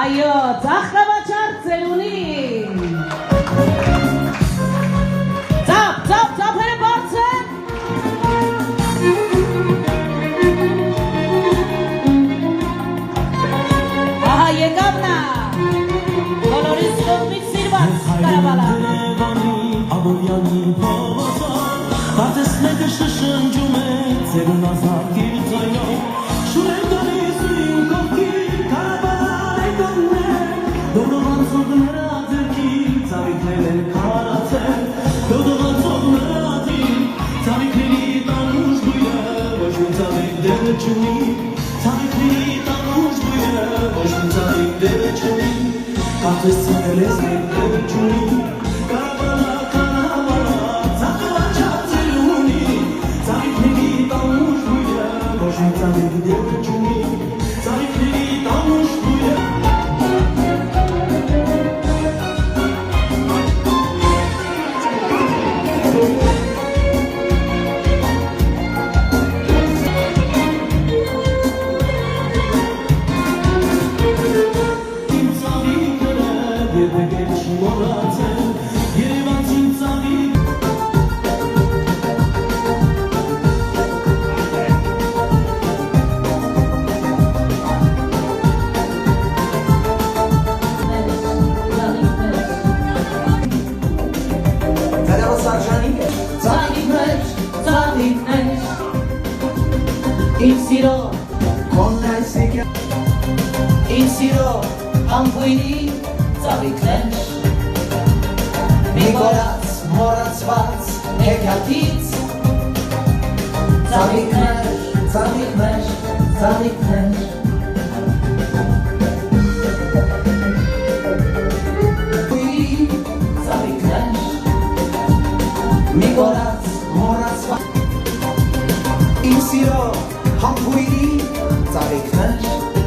Այո, ծախրավաչար ծերունի։ Ծափերը բարձր։ Ահա եկավ նա, բոլորիս կողմից սիրված կարավալա։ Աբորյանի փողոցով, պատեսնեկը շշնջում է ծերուն ազակիր ծայնով, շուրեր գալիս ու իմ կողքիր կարավալա եկոններ, դողդողացող նրա ձերքիր ծավիքներ են կարացել, դողդողացող նրա դիր, ծավիքների տանուշ բույրը, ոչ մի ծավիք դերը չունի, ծավիքների տանուշ բույրը, ոչ մի ծավիք դերը չունի, կատես ծնել ես մեկ դերը չունի, Իմ սիրո համբույրի ծավիքներ մի գորած մոռացված հեքիաթից ծավիքներ, ծավիքներ, ծավիքներ ծավիքներ մի գորած մոռացված իմ սիրո համբույրի ծավիքներ